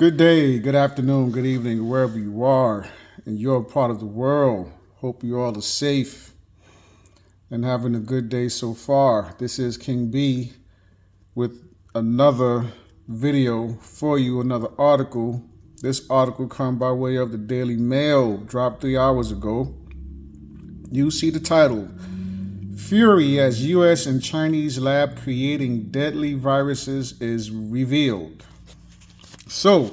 Good day, good afternoon, good evening, wherever you are in your part of the world. Hope you all are safe and having a good day so far. This is King B with another video for you, another article. This article come by way of the Daily Mail, dropped 3 hours ago. You see the title, Fury as U.S. and Chinese lab creating deadly viruses is revealed. So,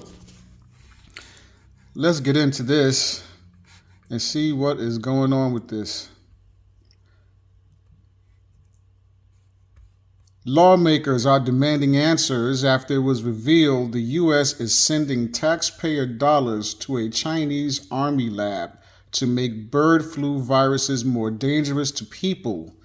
let's get into this and see what is going on with this. Lawmakers are demanding answers after it was revealed the U.S. is sending taxpayer dollars to a Chinese army lab to make bird flu viruses more dangerous to people.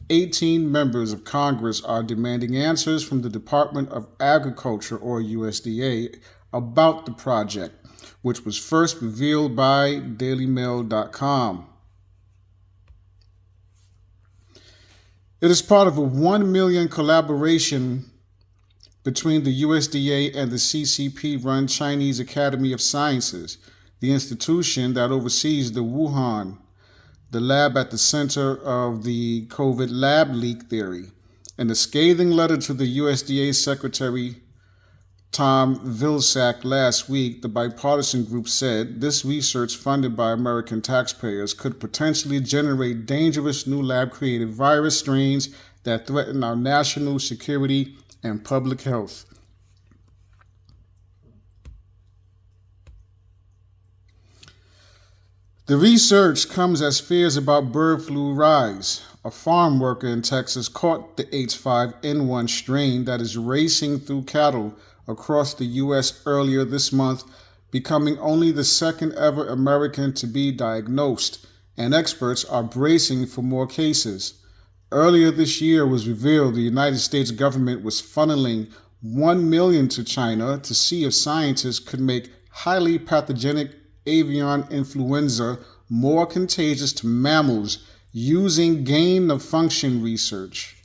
18 members of Congress are demanding answers from the Department of Agriculture, or USDA, about the project, which was first revealed by DailyMail.com. It is part of a $1 million collaboration between the USDA and the CCP-run Chinese Academy of Sciences, the institution that oversees the lab at the center of the COVID lab leak theory. In a scathing letter to the USDA Secretary Tom Vilsack last week, the bipartisan group said this research funded by American taxpayers could potentially generate dangerous new lab-created virus strains that threaten our national security and public health. The research comes as fears about bird flu rise. A farm worker in Texas caught the H5N1 strain that is racing through cattle across the U.S. earlier this month, becoming only the second ever American to be diagnosed, and experts are bracing for more cases. Earlier this year was revealed the United States government was funneling $1 million to China to see if scientists could make highly pathogenic avian influenza more contagious to mammals using gain-of-function research.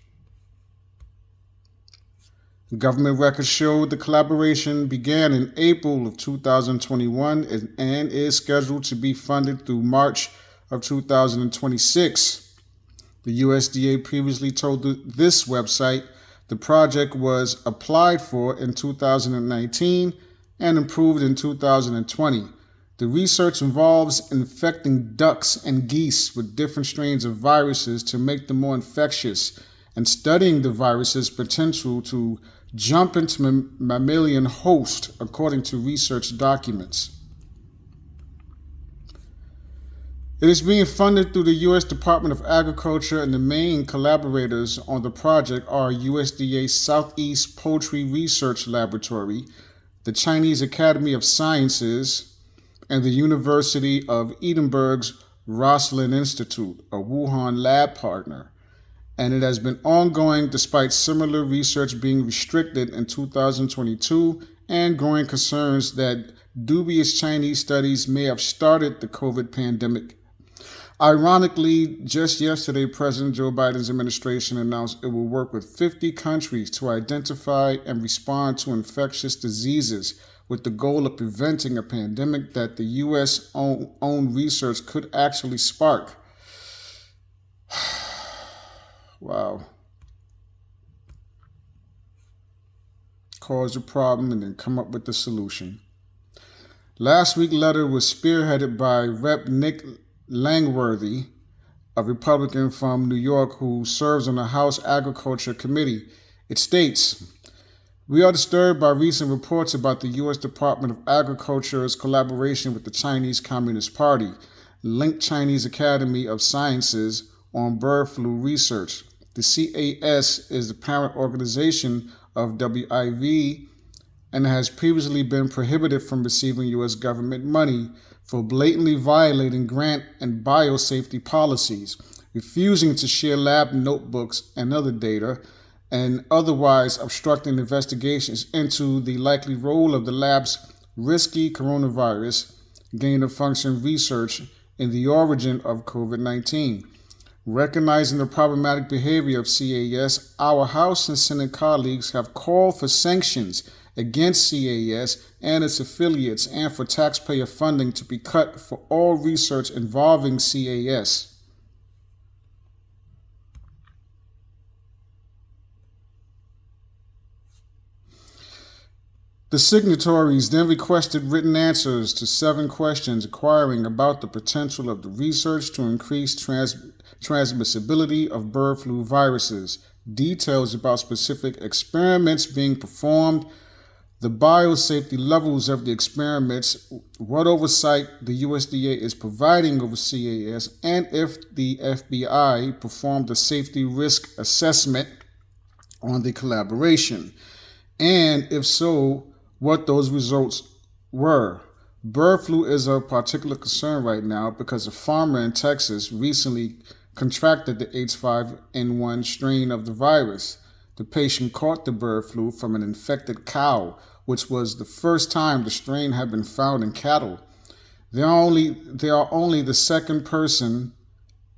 Government records showed the collaboration began in April of 2021 and is scheduled to be funded through March of 2026. The USDA previously told this website the project was applied for in 2019 and approved in 2020. The research involves infecting ducks and geese with different strains of viruses to make them more infectious and studying the virus's potential to jump into mammalian host, according to research documents. It is being funded through the U.S. Department of Agriculture, and the main collaborators on the project are USDA Southeast Poultry Research Laboratory, the Chinese Academy of Sciences, and the University of Edinburgh's Roslin Institute, a Wuhan lab partner. And it has been ongoing despite similar research being restricted in 2022 and growing concerns that dubious Chinese studies may have started the COVID pandemic. Ironically, just yesterday, President Joe Biden's administration announced it will work with 50 countries to identify and respond to infectious diseases with the goal of preventing a pandemic that the U.S. own research could actually spark. Wow. Cause a problem and then come up with the solution. Last week's letter was spearheaded by Rep. Nick Langworthy, a Republican from New York who serves on the House Agriculture Committee. It states, "We are disturbed by recent reports about the U.S. Department of Agriculture's collaboration with the Chinese Communist Party, linked Chinese Academy of Sciences on bird flu research. The CAS is the parent organization of WIV and has previously been prohibited from receiving U.S. government money for blatantly violating grant and biosafety policies, refusing to share lab notebooks and other data, and otherwise obstructing investigations into the likely role of the lab's risky coronavirus gain-of-function research in the origin of COVID-19. Recognizing the problematic behavior of CAS, our House and Senate colleagues have called for sanctions against CAS and its affiliates and for taxpayer funding to be cut for all research involving CAS. The signatories then requested written answers to 7 questions inquiring about the potential of the research to increase transmissibility of bird flu viruses, details about specific experiments being performed, the biosafety levels of the experiments, what oversight the USDA is providing over CAS, and if the FBI performed a safety risk assessment on the collaboration, and if so, what those results were. Bird flu is of particular concern right now because a farmer in Texas recently contracted the H5N1 strain of the virus. The patient caught the bird flu from an infected cow, which was the first time the strain had been found in cattle. They are only the second person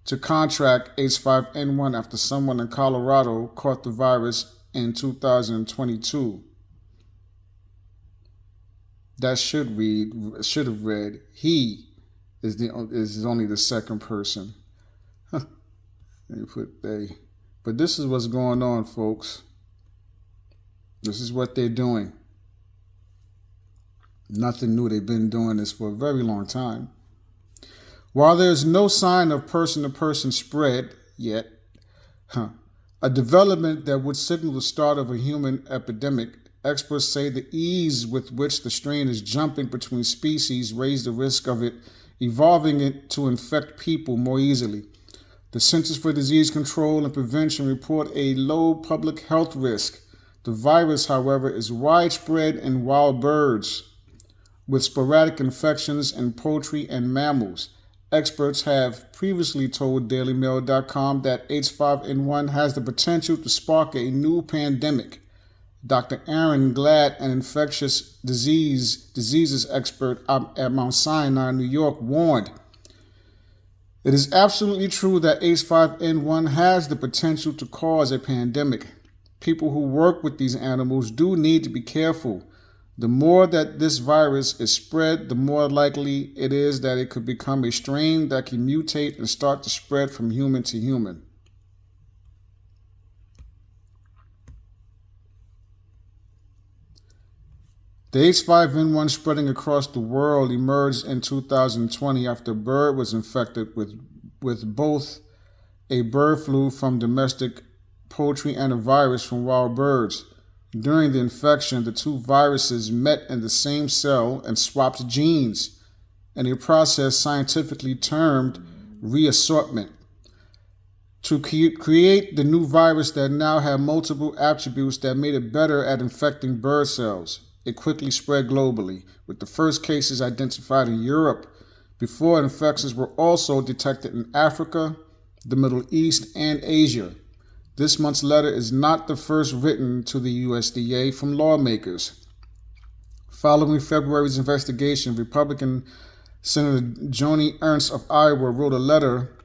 to contract H5N1 after someone in Colorado caught the virus in 2022. That should have read, he is only the second person. Let me put they. But this is what's going on, folks. This is what they're doing. Nothing new. They've been doing this for a very long time. While there's no sign of person-to-person spread yet, a development that would signal the start of a human epidemic, experts say the ease with which the strain is jumping between species raise the risk of it evolving it to infect people more easily. The Centers for Disease Control and Prevention report a low public health risk. The virus, however, is widespread in wild birds, with sporadic infections in poultry and mammals. Experts have previously told DailyMail.com that H5N1 has the potential to spark a new pandemic. Dr. Aaron Glad, an infectious diseases expert at Mount Sinai, New York, warned, "It is absolutely true that H5N1 has the potential to cause a pandemic. People who work with these animals do need to be careful. The more that this virus is spread, the more likely it is that it could become a strain that can mutate and start to spread from human to human." The H5N1 spreading across the world emerged in 2020 after a bird was infected with both a bird flu from domestic poultry and a virus from wild birds. During the infection, the two viruses met in the same cell and swapped genes, in a process scientifically termed reassortment, to create the new virus that now had multiple attributes that made it better at infecting bird cells. It quickly spread globally, with the first cases identified in Europe before infections were also detected in Africa, the Middle East, and Asia. This month's letter is not the first written to the USDA from lawmakers. Following February's investigation, Republican Senator Joni Ernst of Iowa wrote a letter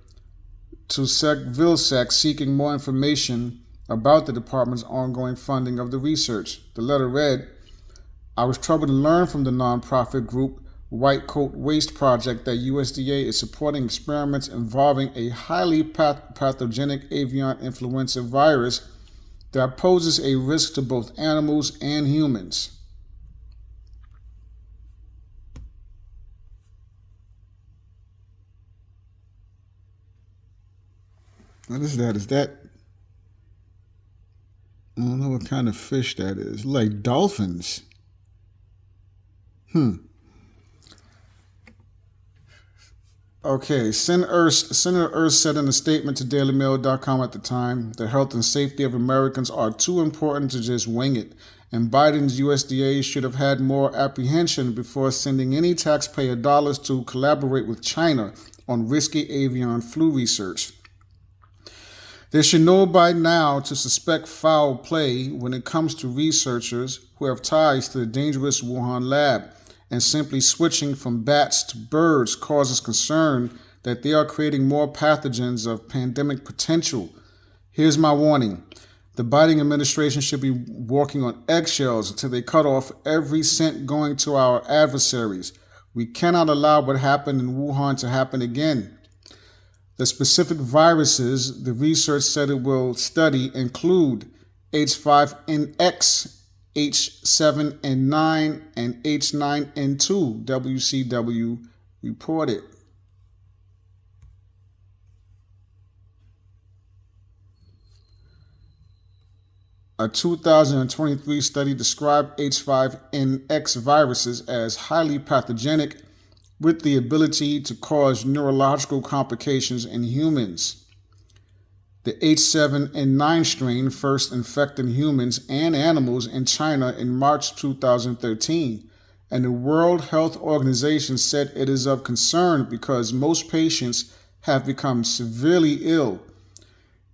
to Sec Vilsack seeking more information about the department's ongoing funding of the research. The letter read, "I was troubled to learn from the nonprofit group White Coat Waste Project that USDA is supporting experiments involving a highly pathogenic avian influenza virus that poses a risk to both animals and humans." What is that? Is that? I don't know what kind of fish that is. Like dolphins. Okay, Senator Ernst said in a statement to DailyMail.com at the time, "The health and safety of Americans are too important to just wing it, and Biden's USDA should have had more apprehension before sending any taxpayer dollars to collaborate with China on risky avian flu research. They should know by now to suspect foul play when it comes to researchers who have ties to the dangerous Wuhan lab, and simply switching from bats to birds causes concern that they are creating more pathogens of pandemic potential. Here's my warning. The Biden administration should be walking on eggshells until they cut off every cent going to our adversaries. We cannot allow what happened in Wuhan to happen again. The specific viruses the research said it will study include H5N1, H7N9, and H9N2, WCW reported. A 2023 study described H5N1 viruses as highly pathogenic with the ability to cause neurological complications in humans. The H7N9 strain first infected humans and animals in China in March 2013, and the World Health Organization said it is of concern because most patients have become severely ill.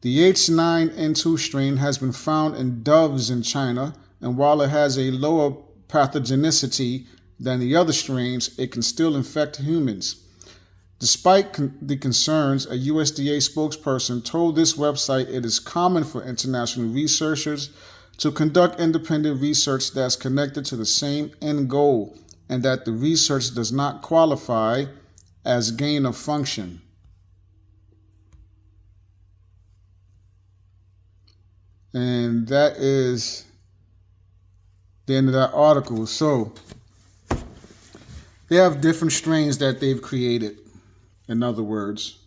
The H9N2 strain has been found in doves in China, and while it has a lower pathogenicity than the other strains, it can still infect humans. Despite the concerns, a USDA spokesperson told this website it is common for international researchers to conduct independent research that's connected to the same end goal, and that the research does not qualify as gain of function. And that is the end of that article. So they have different strains that they've created, in other words,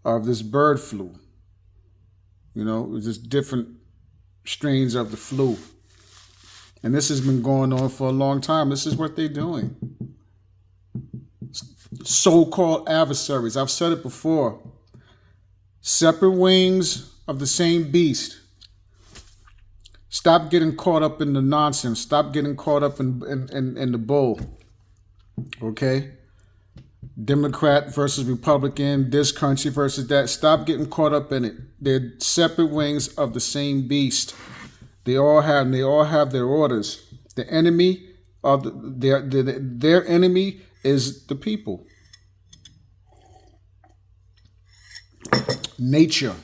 of this bird flu. You know, it's just different strains of the flu. And this has been going on for a long time. This is what they're doing. So-called adversaries. I've said it before. Separate wings of the same beast. Stop getting caught up in the nonsense. Stop getting caught up in the bull. Okay? Democrat versus Republican, this country versus that. Stop getting caught up in it. They're separate wings of the same beast. They all have their orders. The enemy of their enemy is the people. Nature.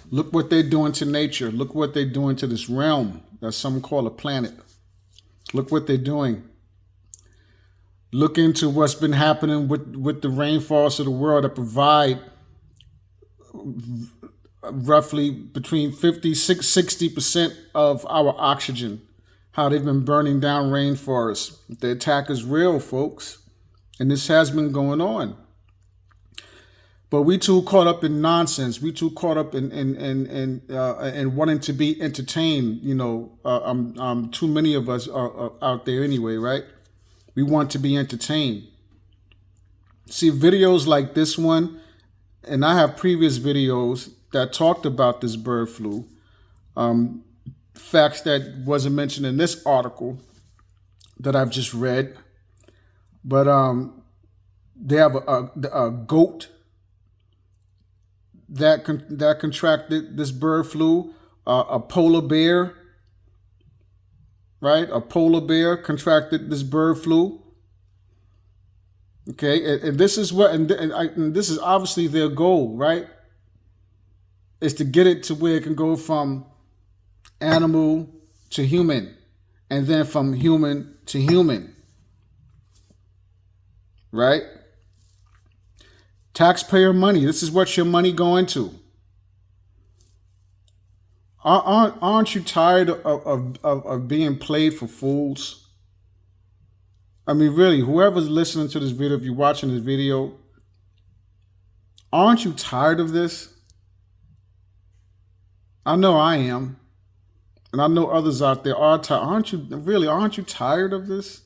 Look what they're doing to nature. Look what they're doing to this realm that some call a planet. Look what they're doing. Look into what's been happening with the rainforests of the world that provide roughly between 60% of our oxygen. How they've been burning down rainforests. The attack is real, folks. And this has been going on. But we too caught up in nonsense. We too caught up in wanting to be entertained. You know, too many of us are out there anyway, right? We want to be entertained. See, videos like this one, and I have previous videos that talked about this bird flu, facts that wasn't mentioned in this article that I've just read. But they have a goat that contracted this bird flu, a polar bear, right? A polar bear contracted this bird flu. Okay, and this is what, and this is obviously their goal, right? Is to get it to where it can go from animal to human, and then from human to human, right? Taxpayer money. This is what your money going to. Aren't you tired of being played for fools? I mean, really, whoever's listening to this video, if you're watching this video, aren't you tired of this? I know I am. And I know others out there are tired. Aren't you tired of this?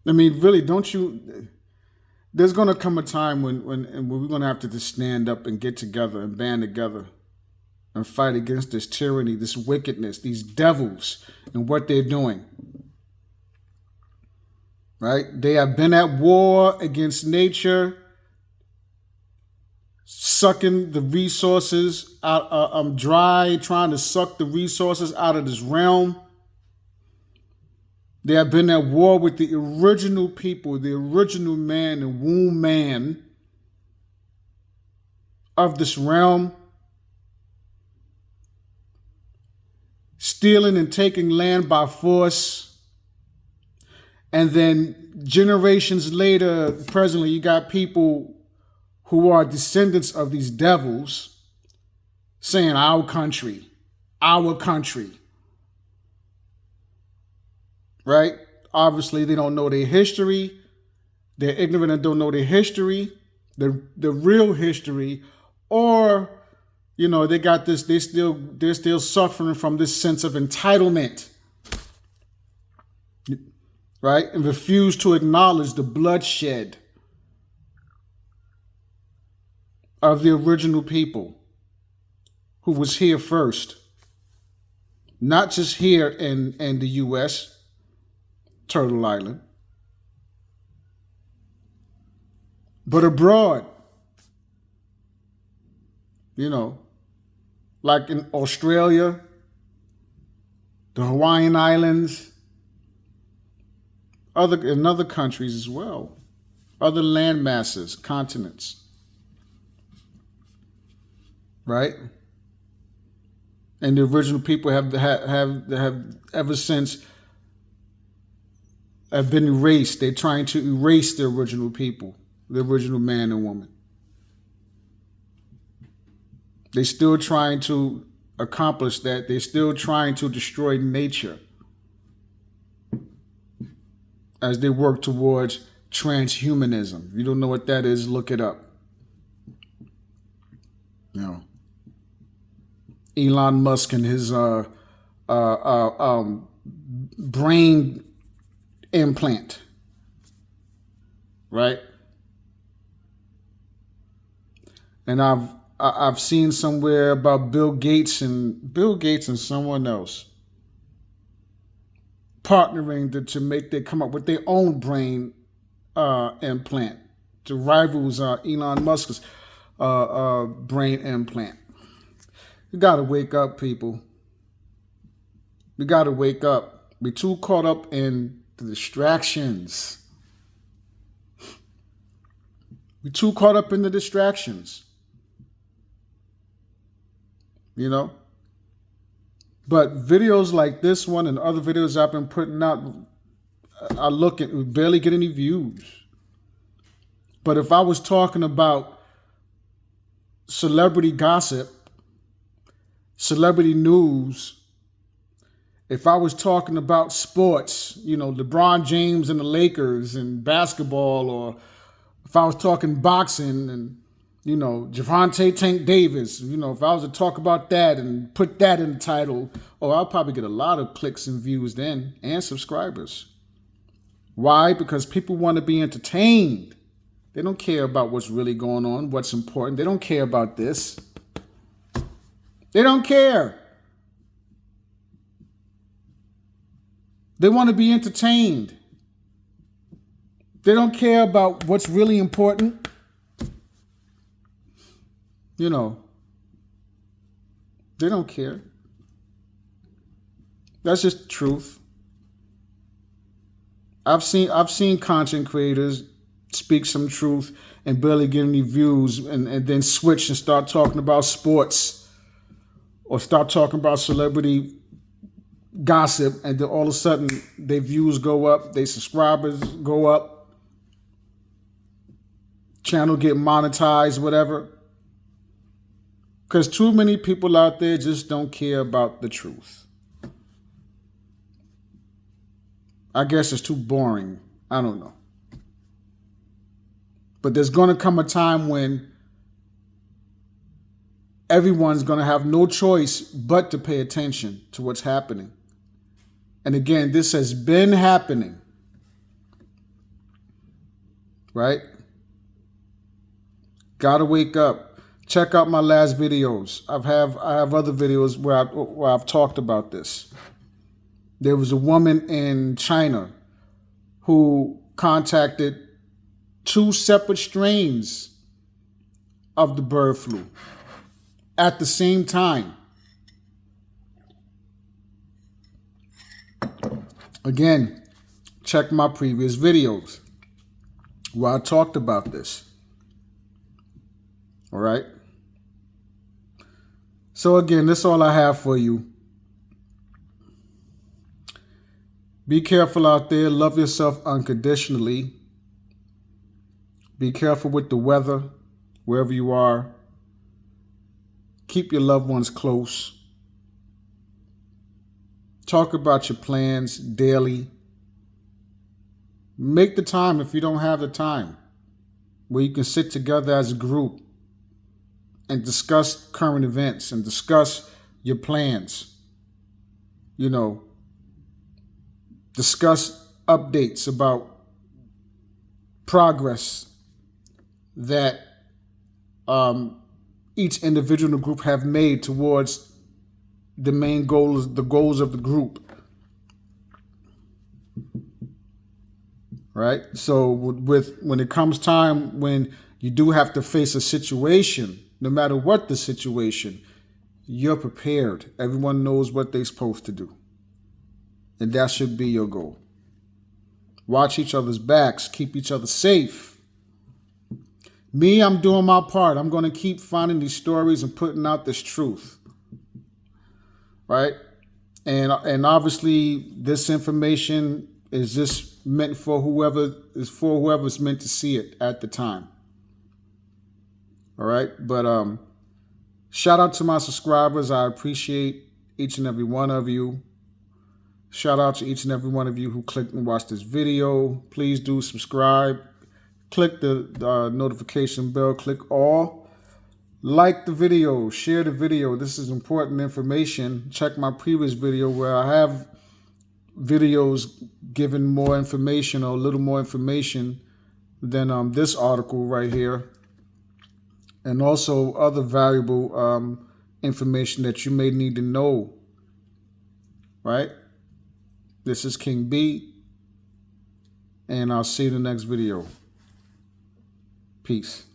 I mean, really, don't you? There's going to come a time when we're going to have to just stand up and get together and band together and fight against this tyranny, this wickedness, these devils and what they're doing. Right? They have been at war against nature, sucking the resources out, dry, trying to suck the resources out of this realm. They have been at war with the original people, the original man and womb man of this realm, stealing and taking land by force. And then generations later, presently, you got people who are descendants of these devils saying, our country, our country. Right? Obviously, they don't know their history. They're ignorant and don't know their history, the real history, or, you know, they got this, they're still suffering from this sense of entitlement. Right? And refuse to acknowledge the bloodshed of the original people who was here first. Not just here in the U.S., Turtle Island, but abroad. You know, like in Australia, the Hawaiian Islands, in other countries as well, other land masses, continents, right? And the original people have ever since have been erased. They're trying to erase the original people, the original man and woman. They're still trying to accomplish that. They're still trying to destroy nature as they work towards transhumanism. If you don't know what that is, look it up. You know, Elon Musk and his brain implant, right? And I've seen somewhere about Bill Gates and someone else partnering to come up with their own brain implant to rivals Elon Musk's brain implant. You got to wake up, people. We got to wake up. We're too caught up in the distractions. We're too caught up in the distractions. You know? But videos like this one and other videos I've been putting out, I look at, we barely get any views. But if I was talking about celebrity gossip, celebrity news, if I was talking about sports, you know, LeBron James and the Lakers and basketball, or if I was talking boxing and, you know, Javante Tank Davis, you know, if I was to talk about that and put that in the title, I'll probably get a lot of clicks and views then and subscribers. Why? Because people want to be entertained. They don't care about what's really going on, what's important. They don't care about this. They don't care. They want to be entertained. They don't care about what's really important. You know, they don't care. That's just the truth. I've seen content creators speak some truth and barely get any views and then switch and start talking about sports or start talking about celebrity gossip, and then all of a sudden their views go up, their subscribers go up, channel get monetized, whatever. Because too many people out there just don't care about the truth. I guess it's too boring. I don't know. But there's going to come a time when everyone's going to have no choice but to pay attention to what's happening. And again, this has been happening. Right? Gotta wake up. Check out my last videos. I have other videos where I've talked about this. There was a woman in China who contacted 2 separate strains of the bird flu at the same time. Again, check my previous videos where I talked about this. All right. So again, that's all I have for you. Be careful out there. Love yourself unconditionally. Be careful with the weather, wherever you are. Keep your loved ones close. Talk about your plans daily. Make the time if you don't have the time, where you can sit together as a group and discuss current events and discuss your plans. You know, discuss updates about progress that each individual in the group have made towards the main goals, the goals of the group. Right? So when it comes time when you do have to face a situation, no matter what the situation, you're prepared. Everyone knows what they're supposed to do. And that should be your goal. Watch each other's backs. Keep each other safe. Me, I'm doing my part. I'm going to keep finding these stories and putting out this truth. Right? And obviously, this information is just meant for whoever's meant to see it at the time. All right? But shout out to my subscribers. I appreciate each and every one of you. Shout out to each and every one of you who clicked and watched this video. Please do subscribe. Click the notification bell. Click all. Like the video. Share the video. This is important information. Check my previous video where I have videos giving more information or a little more information than this article right here. And also other valuable information that you may need to know. Right? This is King B, and I'll see you in the next video. Peace.